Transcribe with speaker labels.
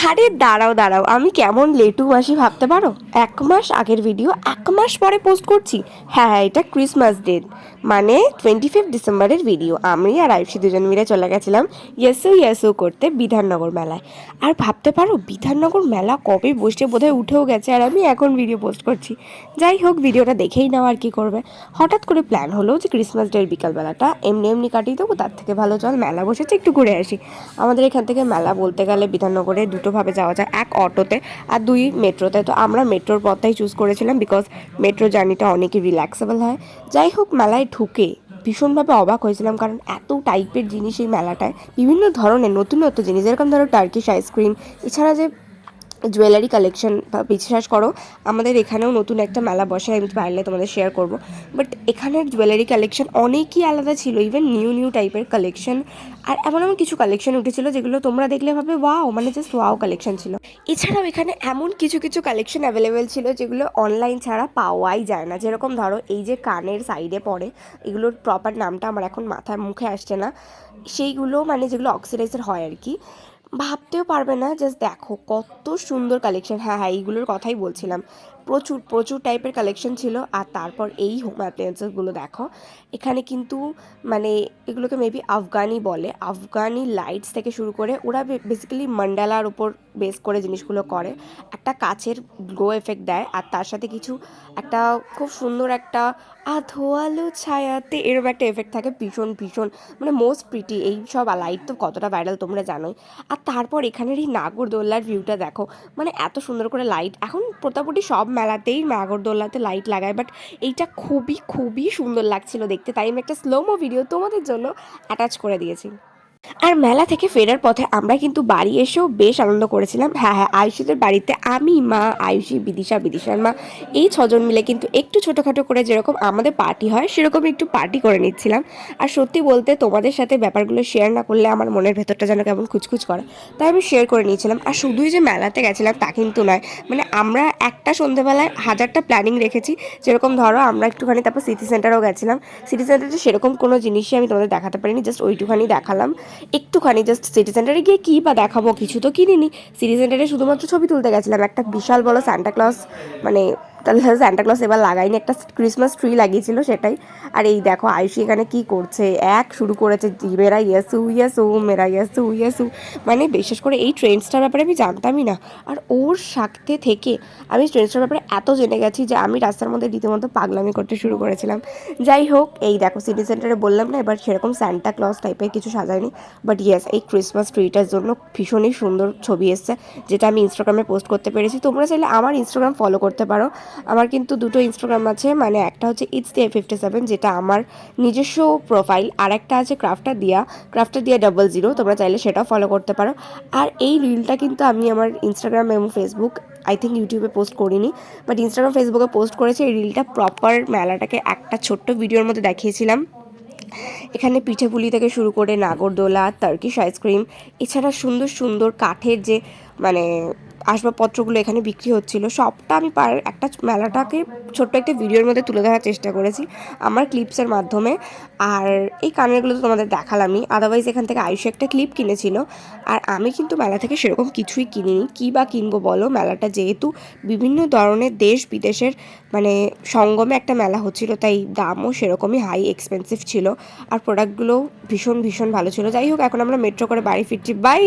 Speaker 1: আরে দাঁড়াও দাঁড়াও, আমি কেমন লেটু মাসি ভাবতে পারো? 1 মাস আগের ভিডিও 1 মাস পরে পোস্ট করছি। হ্যাঁ হ্যাঁ, এটা ক্রিসমাস ডে, মানে 25 ডিসেম্বরের ভিডিও। আমি আর আয়ুষী দুজন মিলে চলে গেছিলাম ইয়েসু ইয়েসু করতে বিধাননগর মেলায়। আর ভাবতে পারো বিধাননগর মেলা কবে বসে বোধহয় উঠেও গেছে, আর আমি এখন ভিডিও পোস্ট করছি। যাই হোক, ভিডিওটা দেখেই নাও আর কি করবে। হঠাৎ করে প্ল্যান হলো যে ক্রিসমাস ডের বিকালবেলাটা এমনি এমনি কাটিয়ে দেবো, তার থেকে ভালো চল মেলা বসেছে একটু ঘুরে আসি। আমাদের এখান থেকে মেলা বলতে গেলে বিধাননগরে দুটোভাবে যাওয়া যায়, এক অটোতে আর দুই মেট্রোতে। তো আমরা মেট্রোর পথটাই চুজ করেছিলাম, বিকজ মেট্রো জার্নিটা অনেকই রিল্যাক্সেবল হয়। যাই হোক, মেলায় ঢুকে ভীষণভাবে অবাক হয়েছিলাম, কারণ এত টাইপের জিনিস এই মেলাটায়, বিভিন্ন ধরনের নতুন নতুন জিনিস, যেরকম ধরো টার্কিশ আইসক্রিম, এছাড়া যে জুয়েলারি কালেকশন, বা বিশ্বাস করো আমাদের এখানেও নতুন একটা মেলা বসে, আমি পারলে তোমাদের শেয়ার করব। বাট এখানের জুয়েলারি কালেকশন অনেকই আলাদা ছিল, ইভেন নিউ নিউ টাইপের কালেকশন। আর এমন এমন কিছু কালেকশন উঠেছিল যেগুলো তোমরা দেখলে ভাবে ওয়াও, মানে জাস্ট ওয়াও কালেকশন ছিল। এছাড়াও এখানে এমন কিছু কিছু কালেকশন অ্যাভেলেবেল ছিল যেগুলো অনলাইন ছাড়া পাওয়াই যায় না। যেরকম ধরো এই যে কানের সাইডে পড়ে, এগুলোর প্রপার নামটা আমার এখন মাথায় মুখে আসছে না, সেইগুলো মানে যেগুলো অক্সিডাইজার হয় আর কি, ভাবতেও পারবে না। জাস্ট দেখো কত সুন্দর কালেকশন। হ্যাঁ হ্যাঁ, এইগুলোর কথাই বলছিলাম। প্রচুর প্রচুর টাইপের কালেকশন ছিল। আর তারপর এই হোম অ্যাপ্লায়েন্সেসগুলো দেখো, এখানে কিন্তু মানে এগুলোকে মেবি আফগানি বলে। আফগানি লাইটস থেকে শুরু করে, ওরা বেসিক্যালি মান্ডালার উপর বেস করে জিনিসগুলো করে। একটা কাচের গ্লো এফেক্ট দেয়, আর তার সাথে কিছু একটা খুব সুন্দর একটা আধো আলো ছায়াতে এরকম একটা এফেক্ট থাকে, ভীষণ ভীষণ মানে মোস্ট প্রিটি। এই সব লাইট তো কতটা ভাইরাল তোমরা জানোই। আর তারপর এখানের এই নাগরদোল্লার ভিউটা দেখো, মানে এত সুন্দর করে লাইট। এখন মোটামুটি সব মেলাতেই নাগরদোল্লাতে লাইট লাগায়, বাট এইটা খুবই খুবই সুন্দর লাগছিল দেখতে, তাই আমি একটা স্লোমো ভিডিও তোমাদের জন্য অ্যাটাচ করে দিয়েছি। আর মেলা থেকে ফেরার পথে আমরা কিন্তু বাড়ি এসেও বেশ আনন্দ করেছিলাম। হ্যাঁ হ্যাঁ, আয়ুষীদের বাড়িতে আমি, মা, আয়ুষী, বিদিশা, বিদিশার মা, এই 6জন মিলে কিন্তু একটু ছোটোখাটো করে যেরকম আমাদের পার্টি হয় সেরকমই একটু পার্টি করে নিচ্ছিলাম। আর সত্যি বলতে তোমাদের সাথে ব্যাপারগুলো শেয়ার না করলে আমার মনের ভেতরটা যেন কেমন খুচখুচ করে, তাই আমি শেয়ার করে নিয়েছিলাম। আর শুধুই যে মেলাতে গেছিলাম তা কিন্তু নয়, মানে আমরা একটা সন্ধ্যেবেলায় হাজারটা প্ল্যানিং রেখেছি। যেরকম ধরো আমরা একটুখানি তারপর সিটি সেন্টারেও গেছিলাম। সিটি সেন্টারে সেরকম কোনো জিনিসই আমি তোমাদের দেখাতে পারিনি, জাস্ট ওইটুখানি দেখালাম একটুখানি। জাস্ট সিটি সেন্টারে গিয়ে কী বা দেখাবো, কিছু তো কিনিনি। সিটি সেন্টারে শুধুমাত্র ছবি তুলতে গেছিলাম। একটা বিশাল বড় সান্টাক্লজ, মানে তাহলে সান্টাক্লজ এবার লাগাইনি, একটা ক্রিসমাস ট্রি লাগিয়েছিল সেটাই। আর এই দেখো আয়ুষী এখানে কি করছে, শুরু করেছে মেরা ইয়াসু ইয়াসু, মেরা ইয়াসু ইয়াসু। মানে বিশেষ করে এই ট্রেন্ডসটার ব্যাপারে আমি জানতামই না, আর ওর সাথে থেকে আমি ট্রেন্ডসটার ব্যাপারে এত জেনে গেছি যে আমি রাস্তার মধ্যে রীতিমতো পাগলামি করতে শুরু করেছিলাম। যাই হোক, এই দেখো সিটি সেন্টারে বললাম না, এবার সেরকম সান্টা ক্লজ টাইপের কিছু সাজায়নি, বাট ইয়েস এই ক্রিসমাস ট্রিটার জন্য ভীষণই সুন্দর ছবি এসছে, যেটা আমি ইনস্টাগ্রামে পোস্ট করতে পেরেছি। তোমরা চাইলে আমার ইনস্টাগ্রাম ফলো করতে পারো। আমার কিন্তু দুটো ইনস্টাগ্রাম আছে, মানে একটা হচ্ছে ইটস ডে 57, যেটা আমার নিজস্ব প্রোফাইল, আর একটা আছে ক্রাফটার দিয়া 00, তোমরা চাইলে সেটাও ফলো করতে পারো। আর এই রিলটা কিন্তু আমি আমার ইনস্টাগ্রাম এবং ফেসবুক, আই থিঙ্ক ইউটিউবে পোস্ট করিনি, বাট ইনস্টাগ্রাম ফেসবুকে পোস্ট করেছে। এই রিলটা প্রপার মেলাটাকে একটা ছোট্ট ভিডিওর মধ্যে দেখিয়েছিলাম। এখানে পিঠেপুলি থেকে শুরু করে নাগরদোলা, টার্কিশ আইসক্রিম, এছাড়া সুন্দর সুন্দর কাঠের যে মানে আসবাবপত্রগুলো এখানে বিক্রি হচ্ছিল, সবটা আমি একটা মেলাটাকে ছোট্ট একটা ভিডিওর মধ্যে তুলে ধরার চেষ্টা করেছি আমার ক্লিপসের মাধ্যমে। আর এই কানেরগুলো তো তোমাদের দেখালামই, আদারওয়াইজ এখান থেকে আয়ুষ একটা ক্লিপ কিনেছিল। আর আমি কিন্তু মেলা থেকে সেরকম কিছুই কিনিনি, কী বা কিনবো বলো, মেলাটা যেহেতু বিভিন্ন ধরনের দেশ বিদেশের মানে সঙ্গমে একটা মেলা হচ্ছিল, তাই দামও সেরকমই হাই এক্সপেন্সিভ ছিল। আর প্রোডাক্টগুলোও ভীষণ ভীষণ ভালো ছিল। যাই হোক, এখন আমরা মেট্রো করে বাড়ি ফিরছি, বাই।